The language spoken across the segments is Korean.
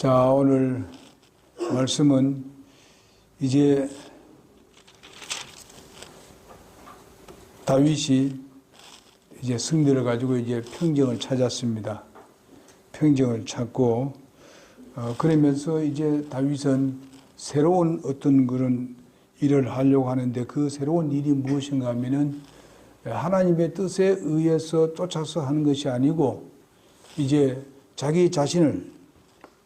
자, 오늘 말씀은 이제 다윗이 이제 승리를 가지고 이제 평정을 찾았습니다. 평정을 찾고, 그러면서 이제 다윗은 새로운 어떤 그런 일을 하려고 하는데 그 새로운 일이 무엇인가 하면은 하나님의 뜻에 의해서 쫓아서 하는 것이 아니고 이제 자기 자신을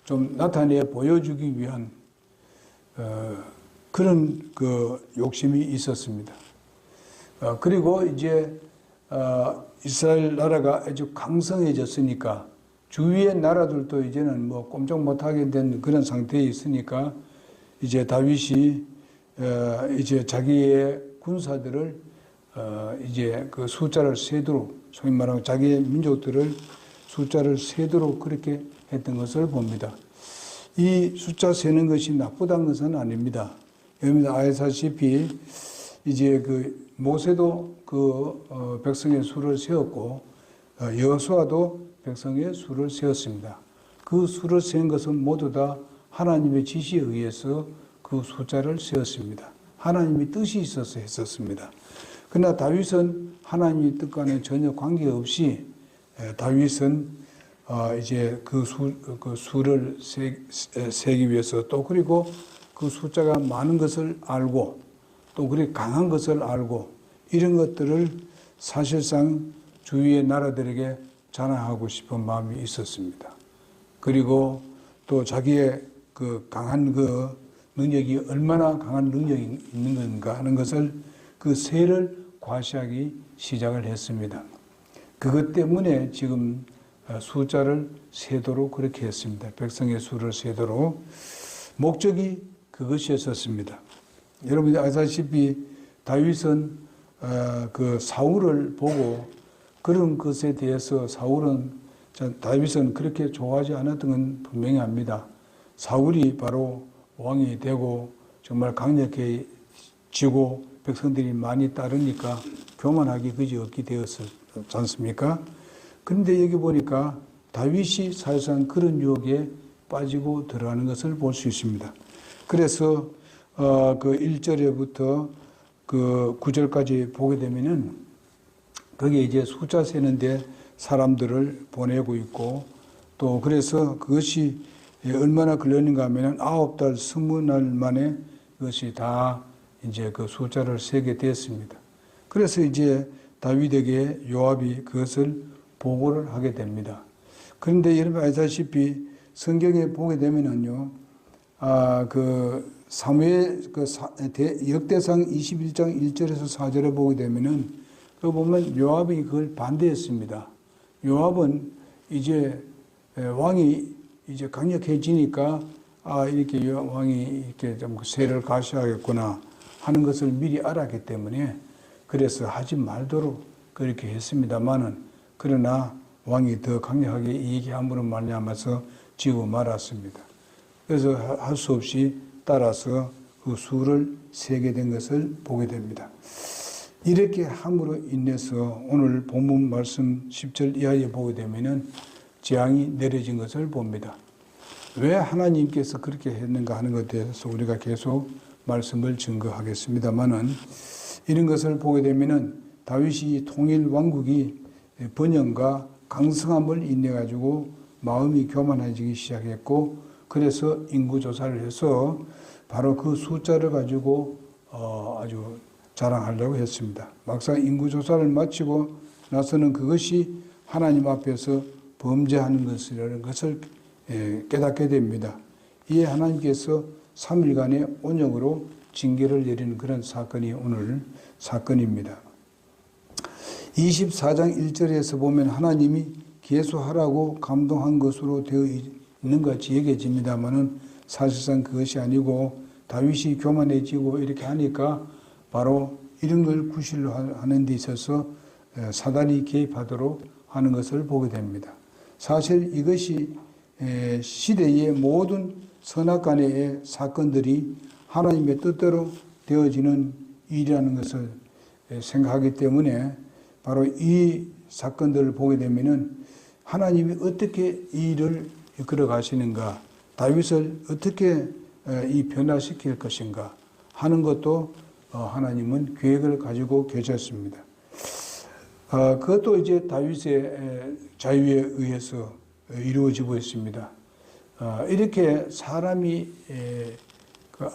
좀 나타내 보여주기 위한 그런 그 욕심이 있었습니다. 그리고 이제 이스라엘 나라가 아주 강성해졌으니까 주위의 나라들도 이제는 뭐 꼼짝 못하게 된 그런 상태에 있으니까 이제 다윗이 이제 자기의 군사들을 이제 그 숫자를 세도록, 소위 말하면 자기의 민족들을 숫자를 세도록 그렇게 했던 것을 봅니다. 이 숫자 세는 것이 나쁘다는 것은 아닙니다. 여러분들 아시다시피 이제 그 모세도 그 백성의 수를 세웠고 여호수아도 백성의 수를 세웠습니다. 그 수를 세운 것은 모두 다 하나님의 지시에 의해서 그 숫자를 세웠습니다. 하나님의 뜻이 있어서 했었습니다. 그러나 다윗은 하나님의 뜻과는 전혀 관계없이 다윗은 이제 그 수를 세기 위해서 또 그리고 그 숫자가 많은 것을 알고 또 그렇게 강한 것을 알고 이런 것들을 사실상 주위의 나라들에게 자랑하고 싶은 마음이 있었습니다. 그리고 또 자기의 그 강한 그 능력이 얼마나 강한 능력이 있는 건가 하는 것을 그 세를 과시하기 시작을 했습니다. 그것 때문에 지금 숫자를 세도록 그렇게 했습니다. 백성의 수를 세도록 목적이 그것이었습니다. 여러분이 아시다시피 다윗은 그 사울을 보고 그런 것에 대해서 다윗은 그렇게 좋아하지 않았던 건 분명히 압니다. 사울이 바로 왕이 되고 정말 강력해지고 백성들이 많이 따르니까 교만하기 그지없게 되었지 않습니까? 그런데 여기 보니까 다윗이 사실상 그런 유혹에 빠지고 들어가는 것을 볼 수 있습니다. 그래서 그 1절에부터 그 9절까지 보게 되면은 거기에 이제 숫자 세는데 사람들을 보내고 있고 또 그래서 그것이 얼마나 걸렸는가 하면은 9달 20날 만에 그것이 다 이제 그 숫자를 세게 됐습니다. 그래서 이제 다윗에게 요압이 그것을 보고를 하게 됩니다. 그런데 여러분 아시다시피 성경에 보게 되면은요, 그 사무엘 역대상 21장 1절에서 4절에 보게 되면은 그 보면 요압이 그걸 반대했습니다. 요압은 이제 왕이 이제 강력해지니까 이렇게 왕이 이렇게 좀 세를 가셔야겠구나 하는 것을 미리 알았기 때문에 그래서 하지 말도록 그렇게 했습니다만은 그러나 왕이 더 강력하게 얘기함으로 말미암아서 지고 말았습니다. 그래서 할 수 없이 따라서 그 수를 세게 된 것을 보게 됩니다. 이렇게 함으로 인해서 오늘 본문 말씀 10절 이하에 보게 되면은 재앙이 내려진 것을 봅니다. 왜 하나님께서 그렇게 했는가 하는 것에 대해서 우리가 계속 말씀을 증거하겠습니다만은 이런 것을 보게 되면은 다윗이 통일 왕국이 번영과 강성함을 인해 가지고 마음이 교만해지기 시작했고 그래서 인구조사를 해서 바로 그 숫자를 가지고 아주 자랑하려고 했습니다. 막상 인구조사를 마치고 나서는 그것이 하나님 앞에서 범죄하는 것이라는 것을 깨닫게 됩니다. 이에 하나님께서 3일간의 온역으로 징계를 내리는 그런 사건이 오늘 사건입니다. 24장 1절에서 보면 하나님이 계속하라고 감동한 것으로 되어 있는 것 같이 얘기해집니다만은 사실상 그것이 아니고 다윗이 교만해지고 이렇게 하니까 바로 이런 걸 구실로 하는 데 있어서 사단이 개입하도록 하는 것을 보게 됩니다. 사실 이것이 시대의 모든 선악간의 사건들이 하나님의 뜻대로 되어지는 일이라는 것을 생각하기 때문에 바로 이 사건들을 보게 되면은 하나님이 어떻게 이 일을 이끌어 가시는가 다윗을 어떻게 이 변화시킬 것인가 하는 것도 하나님은 계획을 가지고 계셨습니다. 그것도 이제 다윗의 자유에 의해서 이루어지고 있습니다. 이렇게 사람이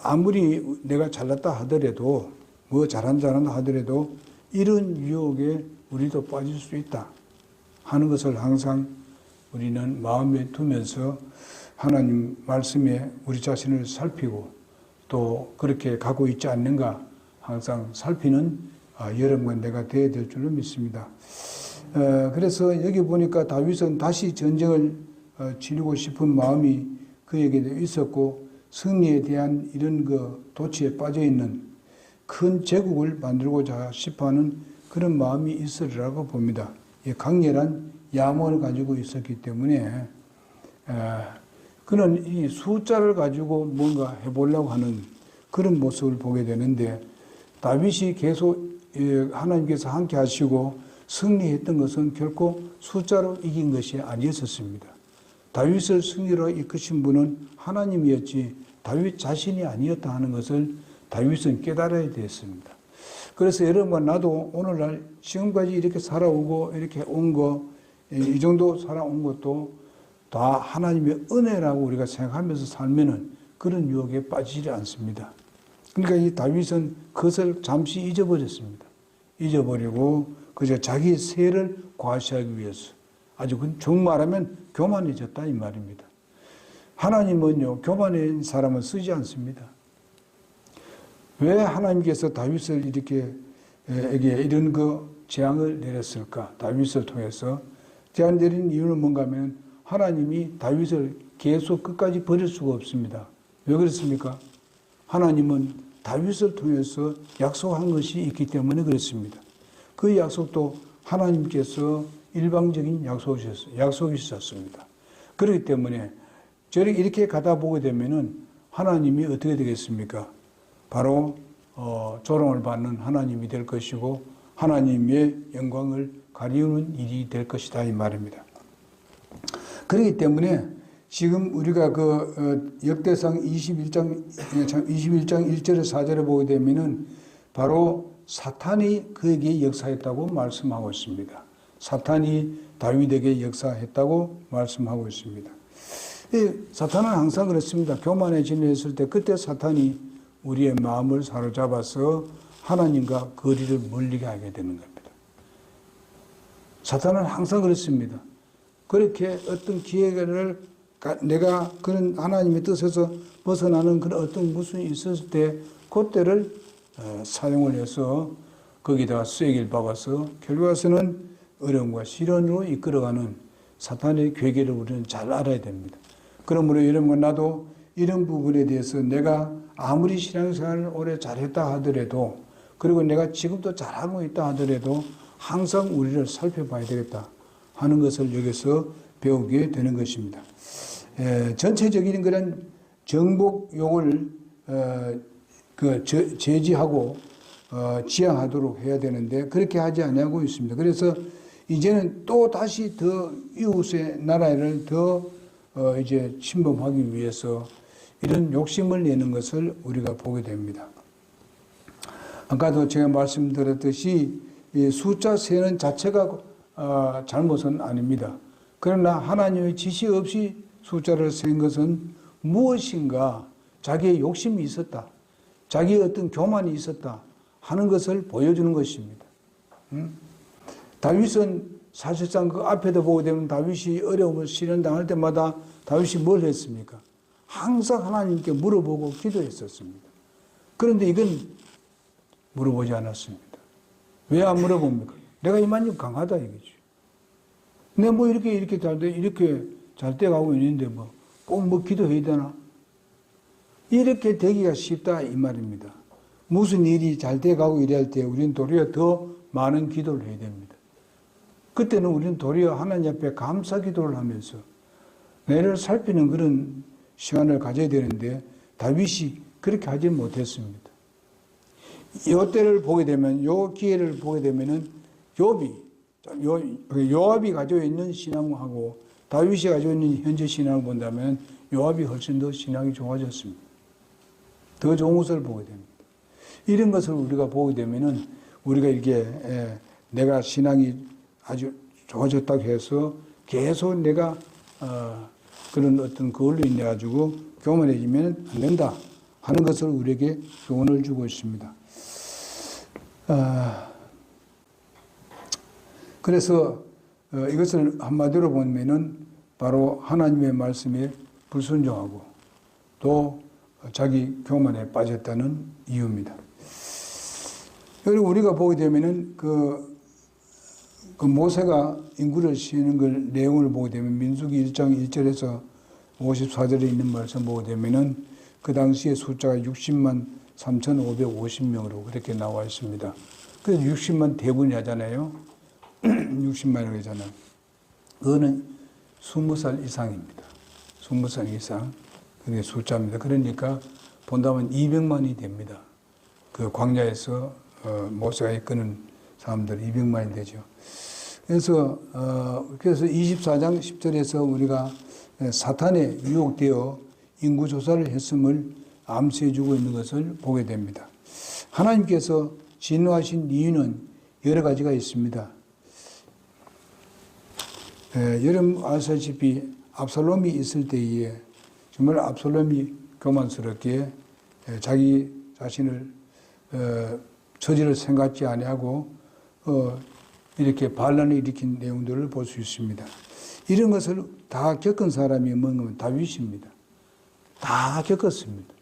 아무리 내가 잘났다 하더라도 뭐 잘한다 하더라도 이런 유혹에 우리도 빠질 수 있다 하는 것을 항상 우리는 마음에 두면서 하나님 말씀에 우리 자신을 살피고 또 그렇게 가고 있지 않는가 항상 살피는 여러분과 내가 되어야 될 줄로 믿습니다. 그래서 여기 보니까 다윗은 다시 전쟁을 치르고 싶은 마음이 그에게도 있었고 승리에 대한 이런 도취에 빠져 있는 큰 제국을 만들고자 싶어하는 그런 마음이 있으리라고 봅니다. 강렬한 야망을 가지고 있었기 때문에 그는 이 숫자를 가지고 뭔가 해보려고 하는 그런 모습을 보게 되는데 다윗이 계속 하나님께서 함께 하시고 승리했던 것은 결코 숫자로 이긴 것이 아니었습니다. 다윗을 승리로 이끄신 분은 하나님이었지 다윗 자신이 아니었다 하는 것을 다윗은 깨달아야 되었습니다. 그래서 여러분과 나도 오늘날 지금까지 이렇게 살아오고 이렇게 온 거, 이 정도 살아온 것도 다 하나님의 은혜라고 우리가 생각하면서 살면은 그런 유혹에 빠지지 않습니다. 그러니까 이 다윗은 그것을 잠시 잊어버렸습니다. 잊어버리고 그저 자기 세를 과시하기 위해서 아주 정말하면 교만해졌다 이 말입니다. 하나님은요 교만한 사람은 쓰지 않습니다. 왜 하나님께서 다윗을 에게 이런 재앙을 내렸을까? 다윗을 통해서 재앙 내린 이유는 뭔가 하면 하나님이 다윗을 계속 끝까지 버릴 수가 없습니다. 왜 그렇습니까? 하나님은 다윗을 통해서 약속한 것이 있기 때문에 그렇습니다. 그 약속도 하나님께서 일방적인 약속이셨습니다. 그렇기 때문에 이렇게 가다 보게 되면은 하나님이 어떻게 되겠습니까? 바로 조롱을 받는 하나님이 될 것이고 하나님의 영광을 가리우는 일이 될 것이다 이 말입니다. 그렇기 때문에 지금 우리가 역대상 21장 1절에 4절에 보게 되면은 바로 사탄이 그에게 역사했다고 말씀하고 있습니다. 사탄이 다윗에게 역사했다고 말씀하고 있습니다. 사탄은 항상 그렇습니다. 교만해지려 했을 때 그때 사탄이 우리의 마음을 사로잡아서 하나님과 거리를 멀리게 하게 되는 겁니다. 사탄은 항상 그렇습니다. 그렇게 어떤 기회를 내가 그런 하나님의 뜻에서 벗어나는 그런 어떤 무슨이 있었을 때 그때를 사용을 해서 거기다가 쐐기를 박아서 결과에서는 어려움과 시련으로 이끌어가는 사탄의 괴계를 우리는 잘 알아야 됩니다. 그러므로 여러분과 나도 이런 부분에 대해서 내가 아무리 신앙생활을 오래 잘했다 하더라도 그리고 내가 지금도 잘하고 있다 하더라도 항상 우리를 살펴봐야 되겠다 하는 것을 여기서 배우게 되는 것입니다. 전체적인 그런 정복욕을 제지하고 지향하도록 해야 되는데 그렇게 하지 않냐고 있습니다. 그래서 이제는 또 다시 더 이웃의 나라를 더 이제 침범하기 위해서 이런 욕심을 내는 것을 우리가 보게 됩니다. 아까도 제가 말씀드렸듯이 이 숫자 세는 자체가 잘못은 아닙니다. 그러나 하나님의 지시 없이 숫자를 센 것은 무엇인가 자기의 욕심이 있었다. 자기의 어떤 교만이 있었다 하는 것을 보여주는 것입니다. 다윗은 사실상 그 앞에도 보게 되면 다윗이 어려움을 시련당할 때마다 다윗이 뭘 했습니까? 항상 하나님께 물어보고 기도했었습니다. 그런데 이건 물어보지 않았습니다. 왜 안 물어봅니까? 내가 이만큼 강하다 이거지. 내가 뭐 이렇게 잘 돼가고 있는데 꼭 기도해야 되나? 이렇게 되기가 쉽다 이 말입니다. 무슨 일이 잘 돼가고 이럴 때 우리는 도리어 더 많은 기도를 해야 됩니다. 그때는 우리는 도리어 하나님 앞에 감사 기도를 하면서 내를 살피는 그런 시간을 가져야 되는데 다윗이 그렇게 하지 못했습니다. 요 때를 보게 되면 요 기회를 보게 되면은 요압이 가지고 있는 신앙하고 다윗이 가지고 있는 현재 신앙을 본다면 요압이 훨씬 더 신앙이 좋아졌습니다. 더 좋은 것을 보게 됩니다. 이런 것을 우리가 보게 되면은 우리가 이게 내가 신앙이 아주 좋아졌다고 해서 계속 내가 그런 어떤 그걸로 인해 가지고 교만해지면 안 된다 하는 것을 우리에게 교훈을 주고 있습니다. 그래서 이것을 한마디로 보면은 바로 하나님의 말씀에 불순종하고 또 자기 교만에 빠졌다는 이유입니다. 그리고 우리가 보게 되면은 그 모세가 인구를 세우는 걸 내용을 보게 되면 민수기 1장 1절에서 54절에 있는 말씀 보게 되면은 그 당시에 숫자가 60만 3,550명으로 그렇게 나와 있습니다. 그래서 60만 대군이 하잖아요. 60만이라고 하잖아요. 그거는 20살 이상입니다. 20살 이상. 그게 숫자입니다. 그러니까 본다면 200만이 됩니다. 그 광야에서 모세가 이끄는 사람들 200만이 되죠. 그래서 24장 10절에서 우리가 사탄에 유혹되어 인구 조사를 했음을 암시해주고 있는 것을 보게 됩니다. 하나님께서 진노하신 이유는 여러 가지가 있습니다. 여러분 아시다시피 압살롬이 있을 때에 정말 압살롬이 교만스럽게 자기 자신을 처지를 생각지 아니하고 이렇게 반란을 일으킨 내용들을 볼 수 있습니다. 이런 것을 다 겪은 사람이 뭔가 다윗입니다. 다 겪었습니다.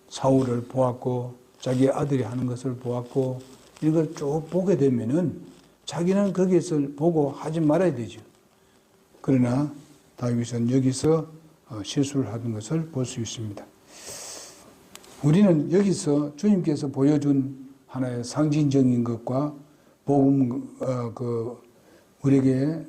사울을 보았고 자기 아들이 하는 것을 보았고 이런 걸 쭉 보게 되면은 자기는 거기에서 보고 하지 말아야 되죠. 그러나 다윗은 여기서 실수를 하는 것을 볼 수 있습니다. 우리는 여기서 주님께서 보여준 하나의 상징적인 것과 복음 우리에게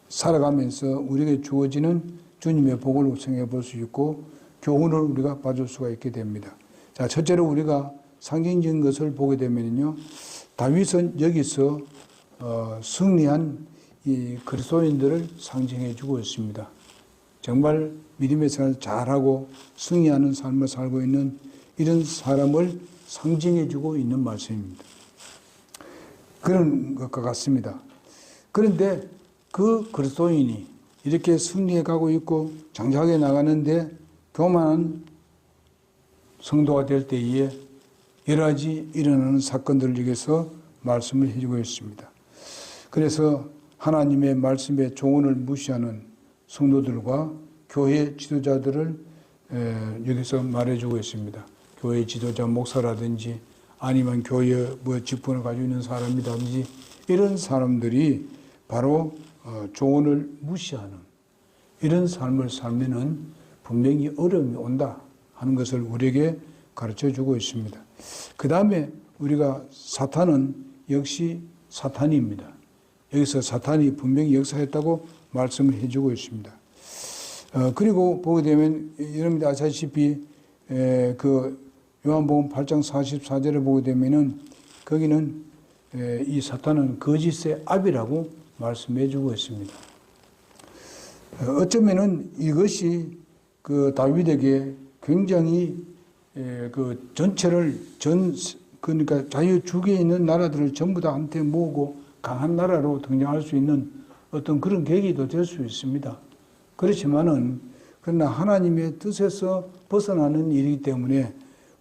살아가면서 우리에게 주어지는 주님의 복을 생각해 볼 수 있고 교훈을 우리가 봐줄 수가 있게 됩니다. 자, 첫째로 우리가 상징적인 것을 보게 되면요, 다윗은 여기서 승리한 이 그리스도인들을 상징해 주고 있습니다. 정말 믿음의 생활을 잘하고 승리하는 삶을 살고 있는 이런 사람을 상징해 주고 있는 말씀입니다. 그런 것과 같습니다. 그런데 그 그리스도인이 이렇게 승리해 가고 있고 장착해 나가는데 교만한 성도가 될 때에 여러 가지 일어나는 사건들을 위해서 말씀을 해주고 있습니다. 그래서 하나님의 말씀의 조언을 무시하는 성도들과 교회 지도자들을 여기서 말해주고 있습니다. 교회 지도자 목사라든지 아니면 교회 직분을 가지고 있는 사람이라든지 이런 사람들이 바로 조언을 무시하는 이런 삶을 살면은 분명히 어려움이 온다 하는 것을 우리에게 가르쳐 주고 있습니다. 그 다음에 우리가 사탄은 역시 사탄입니다. 여기서 사탄이 분명히 역사했다고 말씀을 해주고 있습니다. 그리고 보게 되면 여러분들 아시다시피 그 요한복음 8장 44절에 보게 되면은 거기는 이 사탄은 거짓의 아비라고 말씀해 주고 있습니다. 어쩌면은 이것이 그 다윗에게 굉장히 그 전체를 그러니까 자유 주기에 있는 나라들을 전부 다 한테 모으고 강한 나라로 등장할 수 있는 어떤 그런 계기도 될 수 있습니다. 그렇지만은 그러나 하나님의 뜻에서 벗어나는 일이기 때문에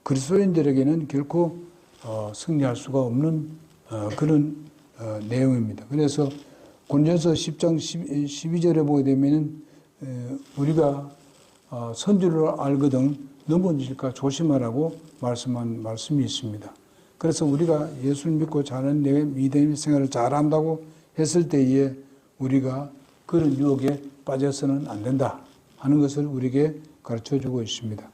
그리스도인들에게는 결코 승리할 수가 없는 그런 내용입니다. 그래서 고린도전서 10장 12절에 보게 되면은 우리가 선지를 알거든 넘어질까 조심하라고 말씀한 말씀이 있습니다. 그래서 우리가 예수를 믿고 자는 내 믿음의 생활을 잘한다고 했을 때에 우리가 그런 유혹에 빠져서는 안 된다 하는 것을 우리에게 가르쳐주고 있습니다.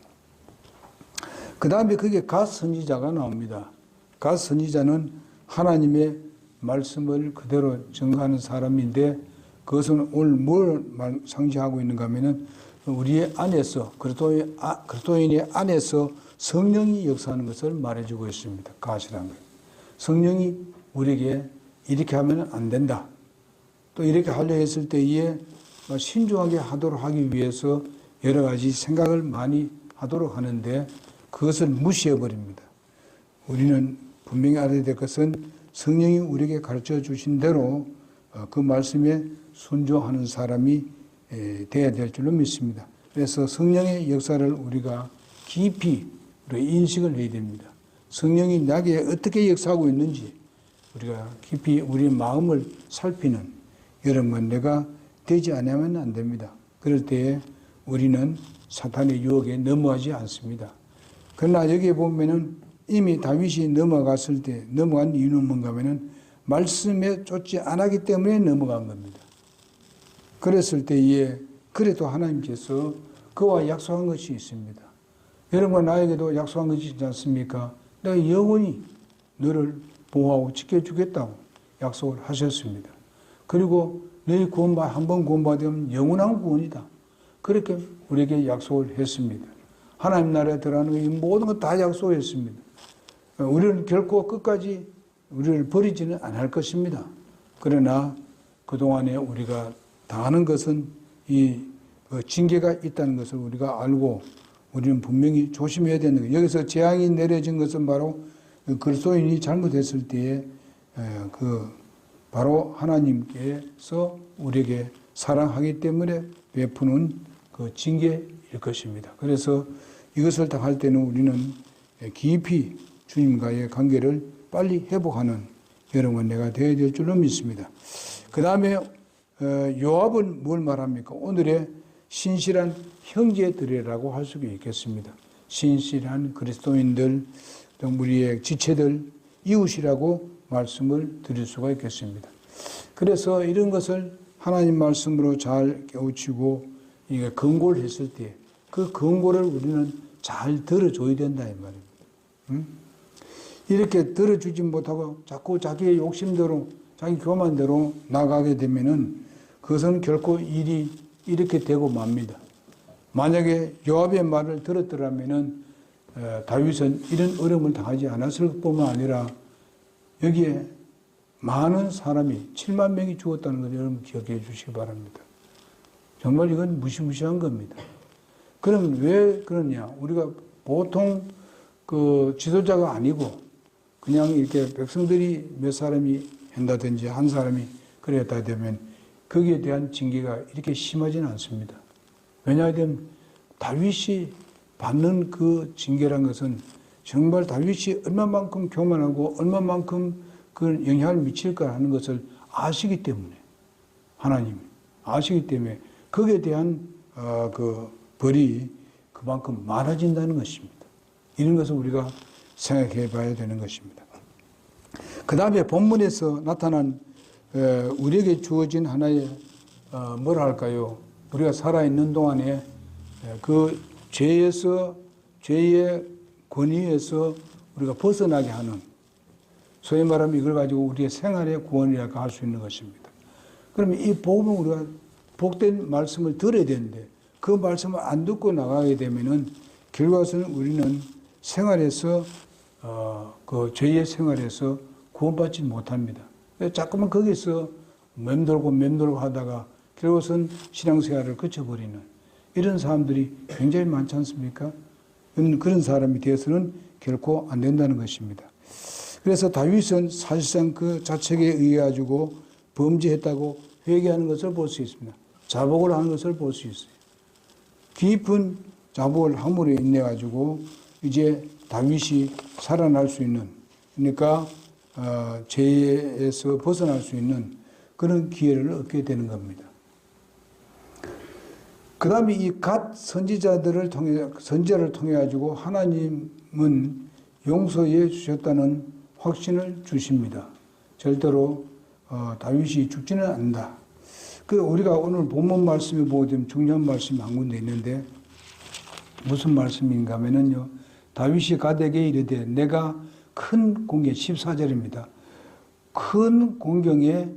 그 다음에 거기에 갓 선지자가 나옵니다. 갓 선지자는 하나님의 말씀을 그대로 증거하는 사람인데 그것은 오늘 뭘 상징하고 있는가 하면은 우리의 안에서 그리스도인의 안에서 성령이 역사하는 것을 말해주고 있습니다. 갓이라는 거예요. 성령이 우리에게 이렇게 하면 안 된다. 또 이렇게 하려 했을 때에 신중하게 하도록 하기 위해서 여러 가지 생각을 많이 하도록 하는데 그것을 무시해 버립니다. 우리는 분명히 알아야 될 것은 성령이 우리에게 가르쳐 주신 대로 그 말씀에 순종하는 사람이 되어야 될 줄로 믿습니다. 그래서 성령의 역사를 우리가 깊이 인식을 해야 됩니다. 성령이 나에게 어떻게 역사하고 있는지 우리가 깊이 우리의 마음을 살피는 여러분 내가 되지 않으면 안 됩니다. 그럴 때에 우리는 사탄의 유혹에 넘어가지 않습니다. 그러나 여기에 보면은 이미 다윗이 넘어갔을 때 넘어간 이유는 뭔가 하면은 말씀에 쫓지 않았기 때문에 넘어간 겁니다. 그랬을 때에 그래도 하나님께서 그와 약속한 것이 있습니다. 여러분과 나에게도 약속한 것이 있지 않습니까? 내가 영원히 너를 보호하고 지켜주겠다고 약속을 하셨습니다. 그리고 너희 한번 구원받으면 영원한 구원이다. 그렇게 우리에게 약속을 했습니다. 하나님 나라에 들어가는 이 모든 것 다 약속했습니다. 우리는 결코 끝까지 우리를 버리지는 않을 것입니다. 그러나 그동안에 우리가 당하는 것은 이 징계가 있다는 것을 우리가 알고 우리는 분명히 조심해야 되는 거예요. 여기서 재앙이 내려진 것은 바로 그리스도인이 잘못했을 때에 바로 하나님께서 우리에게 사랑하기 때문에 베푸는 그 징계일 것입니다. 그래서 이것을 당할 때는 우리는 깊이 주님과의 관계를 빨리 회복하는 여러분 내가 되어야 될 줄로 믿습니다. 그 다음에 요압은 뭘 말합니까? 오늘의 신실한 형제들이라고 할 수도 있겠습니다. 신실한 그리스도인들, 우리의 지체들, 이웃이라고 말씀을 드릴 수가 있겠습니다. 그래서 이런 것을 하나님 말씀으로 잘 깨우치고 권고를 했을 때 그 권고를 우리는 잘 들어줘야 된다 이 말입니다. 이렇게 들어주지 못하고 자꾸 자기의 욕심대로 자기 교만대로 나가게 되면은 그것은 결코 일이 이렇게 되고 맙니다. 만약에 요압의 말을 들었더라면은 다윗은 이런 어려움을 당하지 않았을 뿐만 아니라 여기에 많은 사람이 7만 명이 죽었다는 것을 여러분 기억해 주시기 바랍니다. 정말 이건 무시무시한 겁니다. 그럼 왜 그러냐? 우리가 보통 그 지도자가 아니고 그냥 이렇게 백성들이 몇 사람이 한다든지 한 사람이 그랬다 되면 거기에 대한 징계가 이렇게 심하지는 않습니다. 왜냐하면 다윗이 받는 그 징계란 것은 정말 다윗이 얼마만큼 교만하고 얼마만큼 그 영향을 미칠까 하는 것을 아시기 때문에 하나님이 아시기 때문에 거기에 대한 그 벌이 그만큼 많아진다는 것입니다. 이런 것을 우리가 생각해 봐야 되는 것입니다. 그 다음에 본문에서 나타난 우리에게 주어진 하나의 뭐라 할까요? 우리가 살아있는 동안에 그 죄의 권위에서 우리가 벗어나게 하는 소위 말하면 이걸 가지고 우리의 생활의 구원이라고 할 수 있는 것입니다. 그러면 이 복음은 우리가 복된 말씀을 들어야 되는데 그 말씀을 안 듣고 나가게 되면은 결과적으로 우리는 생활에서 그 죄의 생활에서 구원받지 못합니다. 자꾸만 거기서 맴돌고 하다가 결국은 신앙생활을 거쳐버리는 이런 사람들이 굉장히 많지 않습니까? 그런 사람이 되어서는 결코 안 된다는 것입니다. 그래서 다윗은 사실상 그 자책에 의해 가지고 범죄했다고 회개하는 것을 볼 수 있습니다. 자복을 하는 것을 볼 수 있어요. 깊은 자복을 함으로 인해 가지고 이제 다윗이 살아날 수 있는 그러니까 죄에서 벗어날 수 있는 그런 기회를 얻게 되는 겁니다. 그 다음에 이 갓 선지자들을 통해, 선지자를 통해 가지고 하나님은 용서해 주셨다는 확신을 주십니다. 절대로 다윗이 죽지는 않는다. 우리가 오늘 본문 말씀에 보게 되면 중요한 말씀이 한 군데 있는데 무슨 말씀인가 하면요. 다윗이 갓에게 이르되 내가 큰 공경 14절입니다. 큰 공경에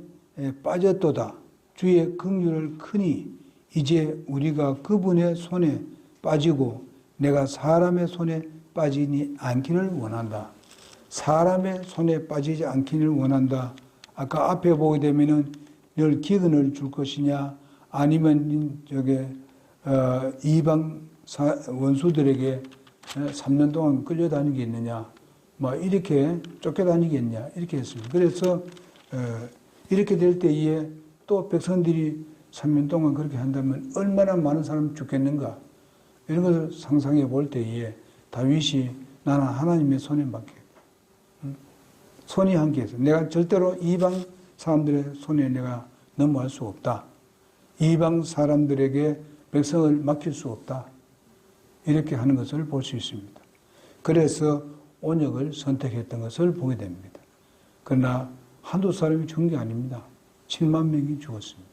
빠졌도다. 주의 긍휼을 크니 이제 우리가 그분의 손에 빠지고 내가 사람의 손에 빠지지 않기를 원한다. 사람의 손에 빠지지 않기를 원한다. 아까 앞에 보게 되면은 늘 기근을 줄 것이냐, 아니면 이방 원수들에게 3년 동안 끌려다니겠느냐, 뭐 이렇게 쫓겨다니겠냐 이렇게 했습니다. 그래서 이렇게 될 때에 또 백성들이 3년 동안 그렇게 한다면 얼마나 많은 사람이 죽겠는가, 이런 것을 상상해 볼 때에 다윗이 나는 하나님의 손에 맡기겠다. 손이 함께해서 내가 절대로 이방 사람들의 손에 내가 넘어갈 수 없다. 이방 사람들에게 백성을 맡길 수 없다. 이렇게 하는 것을 볼 수 있습니다. 그래서 온역을 선택했던 것을 보게 됩니다. 그러나 한두 사람이 죽은 게 아닙니다. 7만 명이 죽었습니다.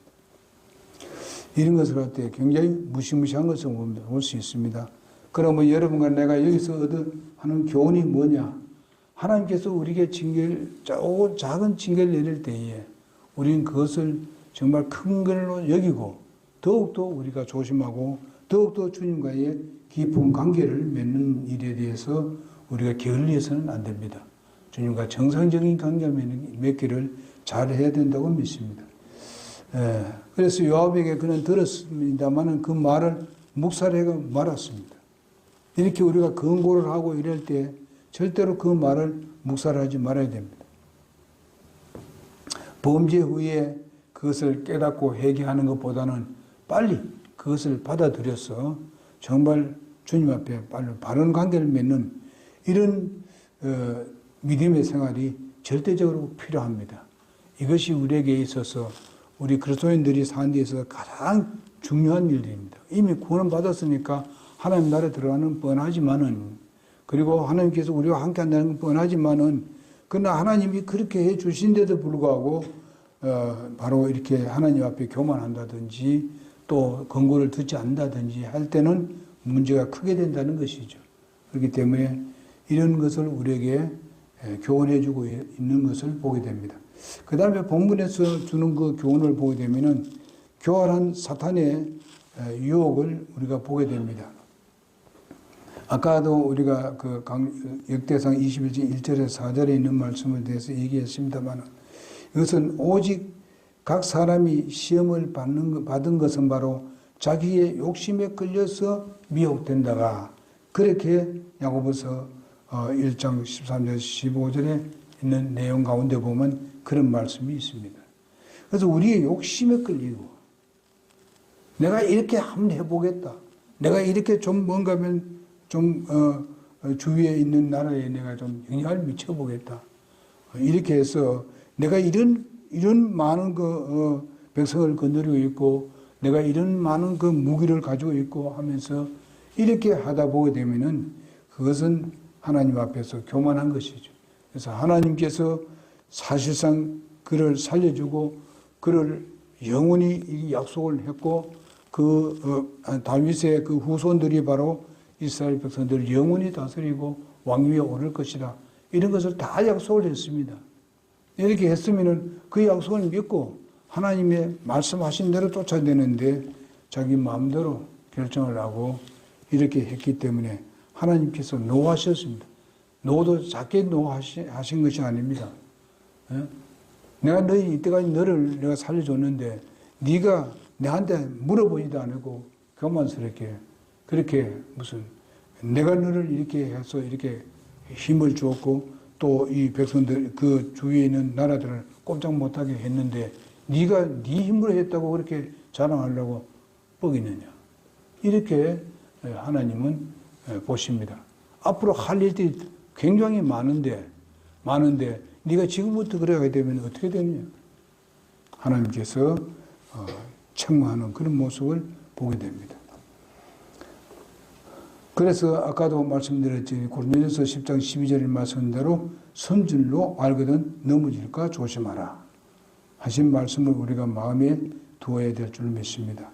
이런 것을 할 때 굉장히 무시무시한 것을 볼 수 있습니다. 그러면 여러분과 내가 여기서 하는 교훈이 뭐냐? 하나님께서 우리에게 작은 징계를 내릴 때에 우리는 그것을 정말 큰 걸로 여기고 더욱더 우리가 조심하고 더욱더 주님과의 깊은 관계를 맺는 일에 대해서 우리가 게을리해서는 안 됩니다. 주님과 정상적인 관계를 맺기를 잘 해야 된다고 믿습니다. 그래서 요압에게 그는 들었습니다만 그 말을 묵살해가 말았습니다. 이렇게 우리가 권고를 하고 이럴 때 절대로 그 말을 묵살하지 말아야 됩니다. 범죄 후에 그것을 깨닫고 회개하는 것보다는 빨리 그것을 받아들여서 정말 주님 앞에 빨리 바른 관계를 맺는 이런 믿음의 생활이 절대적으로 필요합니다. 이것이 우리에게 있어서 우리 그리스도인들이 사는 데 있어서 가장 중요한 일들입니다. 이미 구원을 받았으니까 하나님 나라에 들어가는 뻔하지만은, 그리고 하나님께서 우리와 함께 한다는 건 뻔하지만은, 그러나 하나님이 그렇게 해 주신데도 불구하고 바로 이렇게 하나님 앞에 교만한다든지 또 권고를 듣지 않는다든지 할 때는 문제가 크게 된다는 것이죠. 그렇기 때문에 이런 것을 우리에게 교훈해 주고 있는 것을 보게 됩니다. 그 다음에 본문에서 주는 그 교훈을 보게 되면은 교활한 사탄의 유혹을 우리가 보게 됩니다. 아까도 우리가 그 역대상 21장 1절에서 4절에 있는 말씀에 대해서 얘기했습니다만, 이것은 오직 각 사람이 시험을 받은 것은 바로 자기의 욕심에 끌려서 미혹된다가, 그렇게 야고보서 1장 13절 15절에 있는 내용 가운데 보면 그런 말씀이 있습니다. 그래서 우리의 욕심에 끌리고 내가 이렇게 한번 해보겠다, 내가 이렇게 좀 뭔가면 좀 주위에 있는 나라에 내가 좀 영향을 미쳐보겠다, 이렇게 해서 내가 이런 많은 백성을 거느리고 있고 내가 이런 많은 그 무기를 가지고 있고 하면서 이렇게 하다 보게 되면은 그것은 하나님 앞에서 교만한 것이죠. 그래서 하나님께서 사실상 그를 살려주고 그를 영원히 이 약속을 했고 다윗의 그 후손들이 바로 이스라엘 백성들을 영원히 다스리고 왕위에 오를 것이다, 이런 것을 다 약속을 했습니다. 이렇게 했으면은 그 약속을 믿고 하나님의 말씀하신 대로 쫓아야 되는데 자기 마음대로 결정을 하고 이렇게 했기 때문에 하나님께서 노하셨습니다. 노도 작게 노하신 것이 아닙니다. 내가 이때까지 너를 내가 살려줬는데 네가 내한테 물어보지도 않고 교만스럽게 그렇게 무슨 내가 너를 이렇게 해서 이렇게 힘을 주었고 또 이 백성들 그 주위에 있는 나라들을 꼼짝 못하게 했는데 네가 네 힘으로 했다고 그렇게 자랑하려고 뻑이느냐, 이렇게 하나님은 보십니다. 앞으로 할 일들이 굉장히 많은데 네가 지금부터 그래가게 되면 어떻게 되느냐, 하나님께서 책망하는 그런 모습을 보게 됩니다. 그래서 아까도 말씀드렸지, 고린도전서 10장 12절의 말씀대로 성질로 알거든 넘어질까 조심하라 하신 말씀을 우리가 마음에 두어야 될 줄 믿습니다.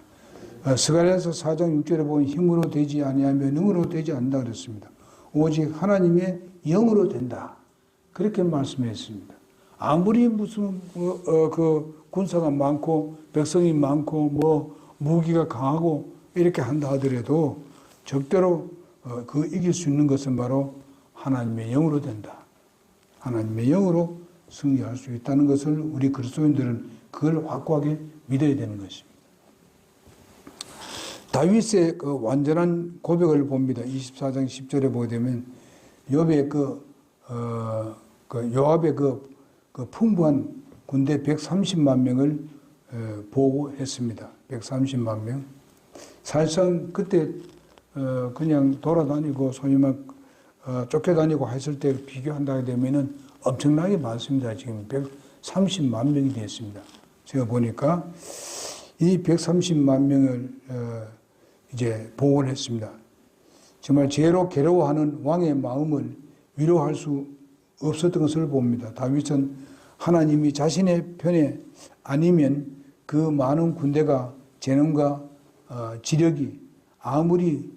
스가랴서 4장 6절에 보면 힘으로 되지 아니하며 능으로 되지 않는다 그랬습니다. 오직 하나님의 영으로 된다, 그렇게 말씀했습니다. 아무리 무슨 그 군사가 많고 백성이 많고 뭐 무기가 강하고 이렇게 한다 하더라도 절대로 그 이길 수 있는 것은 바로 하나님의 영으로 된다. 하나님의 영으로 승리할 수 있다는 것을 우리 그리스도인들은 그걸 확고하게 믿어야 되는 것입니다. 다윗의 그 완전한 고백을 봅니다. 24장 10절에 보게 되면 요압의 요압의 그 풍부한 군대 130만 명을 보고했습니다. 130만 명. 사실상 그때 그냥 돌아다니고 소위 막 쫓겨다니고 했을 때 비교한다게 되면은 엄청나게 많습니다. 지금 130만 명이 됐습니다. 제가 보니까 이 130만 명을 이제 보고를 했습니다. 정말 죄로 괴로워하는 왕의 마음을 위로할 수 없었던 것을 봅니다. 다윗은 하나님이 자신의 편에 아니면 그 많은 군대가 재능과 지력이 아무리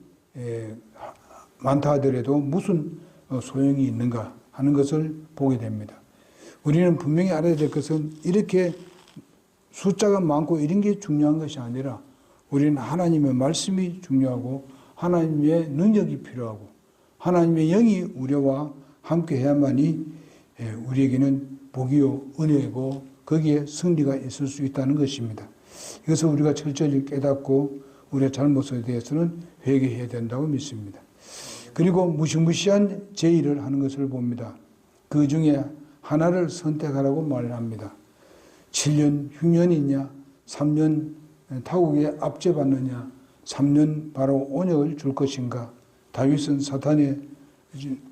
많다 하더라도 무슨 소용이 있는가 하는 것을 보게 됩니다. 우리는 분명히 알아야 될 것은 이렇게 숫자가 많고 이런 게 중요한 것이 아니라 우리는 하나님의 말씀이 중요하고 하나님의 능력이 필요하고 하나님의 영이 우리와 함께 해야만이 우리에게는 복이요 은혜고 거기에 승리가 있을 수 있다는 것입니다. 이것을 우리가 철저히 깨닫고 우리의 잘못에 대해서는 회개해야 된다고 믿습니다. 그리고 무시무시한 제의를 하는 것을 봅니다. 그 중에 하나를 선택하라고 말을 합니다. 7년 흉년이냐 3년 타국에 압제받느냐 3년 바로 온역을 줄 것인가. 다윗은 사탄의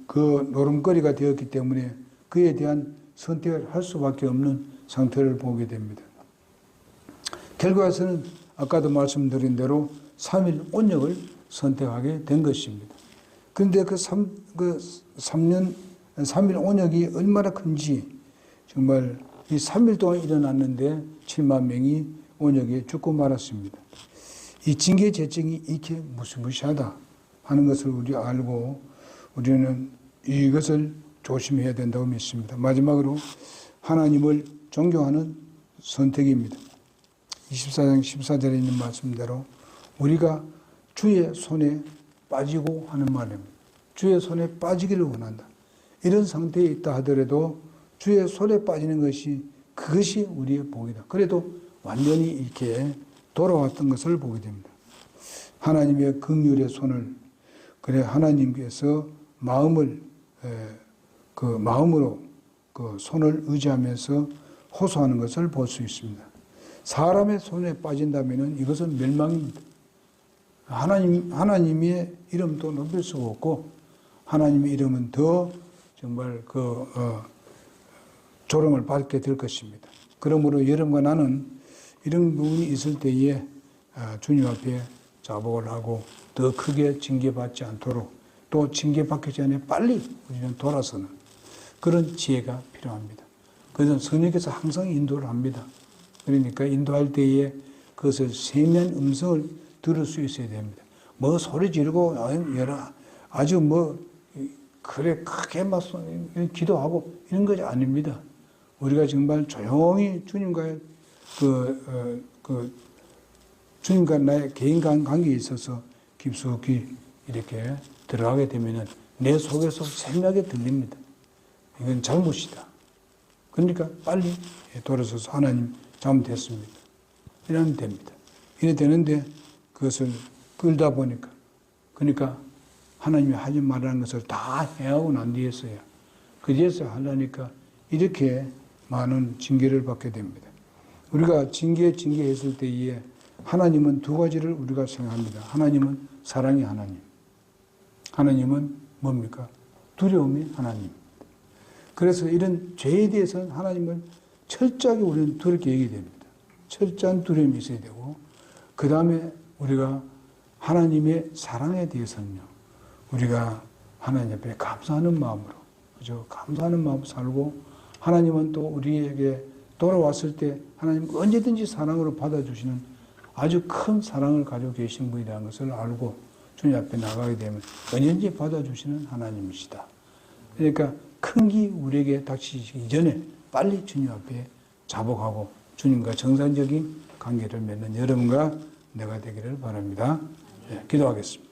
그 노름거리가 되었기 때문에 그에 대한 선택을 할 수밖에 없는 상태를 보게 됩니다. 결과에서는 아까도 말씀드린 대로 3일 온역을 선택하게 된 것입니다. 그런데 그 3년 3일 온역이 얼마나 큰지 정말 이 3일 동안 일어났는데 7만 명이 온역에 죽고 말았습니다. 이 징계 제정이 이렇게 무시무시하다 하는 것을 우리 알고 우리는 이것을 조심해야 된다고 믿습니다. 마지막으로 하나님을 존경하는 선택입니다. 24장 14절에 있는 말씀대로 우리가 주의 손에 빠지고 하는 말입니다. 주의 손에 빠지기를 원한다. 이런 상태에 있다 하더라도 주의 손에 빠지는 것이 그것이 우리의 복이다. 그래도 완전히 이렇게 돌아왔던 것을 보게 됩니다. 하나님의 긍휼의 손을 그래 하나님께서 마음으로 그 손을 의지하면서 호소하는 것을 볼 수 있습니다. 사람의 손에 빠진다면은 이것은 멸망입니다. 하나님의 이름도 높일 수가 없고 하나님의 이름은 더 정말 조롱을 받게 될 것입니다. 그러므로 여러분과 나는 이런 부분이 있을 때에 주님 앞에 자복을 하고 더 크게 징계받지 않도록 또 징계받기 전에 빨리 우리는 돌아서는 그런 지혜가 필요합니다. 그래서 성령께서 항상 인도를 합니다. 그러니까 인도할 때에 그것을 세미한 음성을 들을 수 있어야 됩니다. 뭐 소리 지르고 아주 그래 크게 막 기도하고 이런 것이 아닙니다. 우리가 정말 조용히 주님과의 주님과 나의 개인 관계에 있어서 깊숙이 이렇게 들어가게 되면은 내 속에서 생각이 들립니다. 이건 잘못이다. 그러니까 빨리 돌아서서 하나님 잘못했습니다. 이러면 됩니다. 이래 되는데 그것을 끌다 보니까 그러니까 하나님이 하지 말라는 것을 다 해하고 난 뒤에서야 그 뒤에서 하려니까 이렇게 많은 징계를 받게 됩니다. 우리가 징계했을 때에 하나님은 두 가지를 우리가 생각합니다. 하나님은 사랑의 하나님. 하나님은 뭡니까? 두려움의 하나님입니다. 그래서 이런 죄에 대해서는 하나님을 철저하게 우리는 두렵게 얘기해야 됩니다. 철저한 두려움이 있어야 되고 그 다음에 우리가 하나님의 사랑에 대해서는요. 우리가 하나님 앞에 감사하는 마음으로 그죠? 감사하는 마음으로 살고 하나님은 또 우리에게 돌아왔을 때 하나님 언제든지 사랑으로 받아주시는 아주 큰 사랑을 가지고 계신 분이라는 것을 알고 주님 앞에 나가게 되면 언제든지 받아주시는 하나님이시다. 그러니까 큰 기 우리에게 닥치기 이전에 빨리 주님 앞에 자복하고 주님과 정상적인 관계를 맺는 여러분과 내가 되기를 바랍니다. 네, 기도하겠습니다.